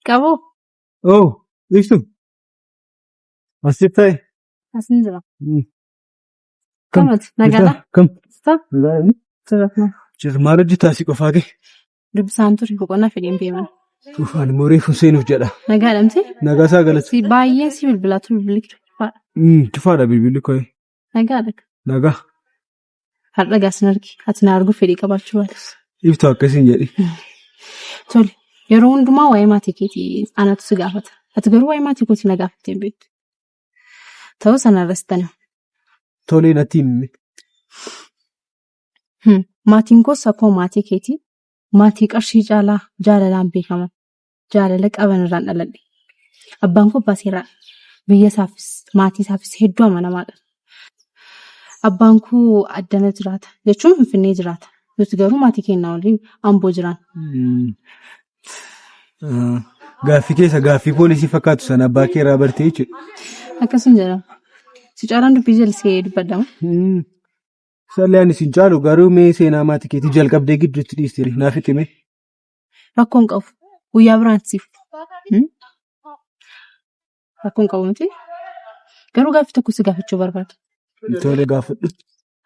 Qabu. Ibsu. Asif ta'e. Asin jira. Kamati nagaadha. Kam. Stop. Nagaadha. Sirratna. Jira maal hojjetaa si qofaa kee? Dubbisaan ture boqonnaa fedhiin beeman. Tufaan moorii Huseenuuf jedha. Nagaadhamti. Nagaasaa galata. Si baay'een si bilbilaatu bilbilli ture. Tufaadha bilbilli koo. Nagaadha. Nagaa. Har'a gaasin argi. Ati na arguuf fedhii qabaachuu baatus. Ibtu akkasiin jedhi. Tole. Yeroo hundumaa waa'ee maatii keetii anatu si gaafata. Ati garuu waa'ee maatii kootii na gaafattee hin beektu. Ta'uu sanarras tana. Tolee natti himi. Maatiin koos akkoo maatii keetii maatii qarshii caalaa jaalalaan beekaman jaalala qaban irraan dhaladhe. Abbaan koo baaseeraa biyya isaafis maatii isaafis hedduu amanamaadha. Abbaan koo addana jiraata jechuun Finfinnee jiraata. Nuti garuu maatii keenyaa waliin Amboo jiraan. Gaaffii keessa gaaffii poolisii fakkaatu sana abbaa kee irraa bartee jechuudha. Akkasuma jedhama. Si caalaan dubbii jallisee dubbadama. Sallee ani siin caalu garuu mee seenaa maatii keetii jalqabdee gidduutti dhiistee naaf itti hime. Rakkoon qabu. Guyyaa biraan siif. Rakkoon qabu miti. Garuu gaaffii tokko si gaafachuu barbaada. Tolee gaafadhu.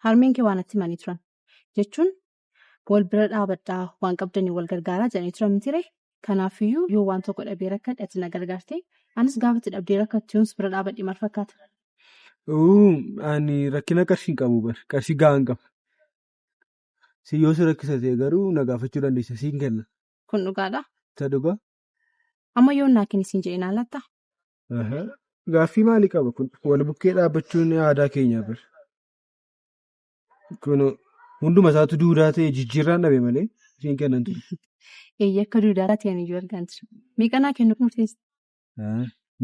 Harmeen kee waan itti himanii turan. Jechuun wal bira dhaabadhaa waan qabdanii wal gargaaraa jedhanii turan miti. Kanaafiyyuu yoo waan tokko dhabee rakkadhe ati na gargaartee anis gaafatti dhabdee rakkatti yoons bira dhaabadhee maal fakkaata? Ani rakkina qarshii hin qabu bar qarshii gahaa hin qabu. Si yoo si rakkisate garuu na gaafachuu dandeessa siin kenna. Kun dhugaadhaa? Isa dhugaa? Amma yoo naa kenni siin jedhee naan lattaa? Gaaffii maalii qaba kun? Wal bukkee dhaabbachuun aadaa keenya bir. Kun hunduma isaatu duudaa ta'e jijjiirraan dhabe malee siin kennan ture. Akka duudaa ta'an iyyuu argaan ture. Meeqanaa kennuuf murteessi?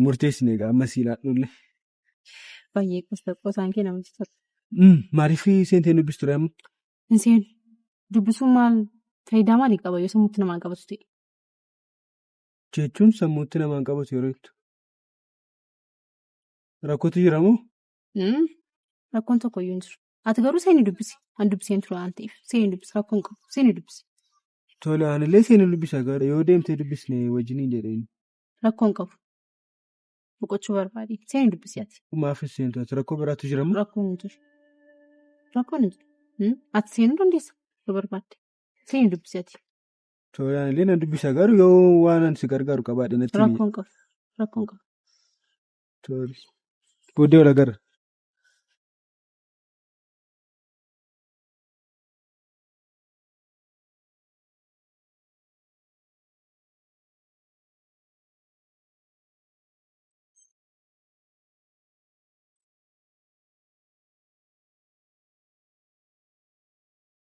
Murteessine egaa amma siilaa dhulle. Baay'ee qosaan kee namatti tola. Maaliif seentee dubbistu ture amma? Hin seenu. Dubbisuun maal faayidaa maalii qaba yoo sammuutti namaan qabatu ta'e? Jechuun sammuutti namaan qabatu yeroo jettu. Rakkootu jira moo? Rakkoon tokko iyyuu hin jiru. Ati garuu seenii dubbisi. An dubbiseen ture waan ta'eef seenii dubbisi rakkoon qabu seenii dubbisi. Tole anillee seenii dubbisa gara yoo deemtee dubbisne wajjiniin jedheen. Rakkoon qabu. Boqochuu barbaade seenii dubbisi ati. Maaf seentu ati rakkoo biraatu jira moo? Rakkoon hin jiru. Rakkoon hin jiru. Ati seenuu dandeessa yoo barbaadde. Seenii dubbisi ati. Tole anillee nan dubbisa garuu yoo waan an si gargaaru qabaadhe natti himi. Rakkoon qabu. Rakkoon qabu. Tole. Booddee wal agarra.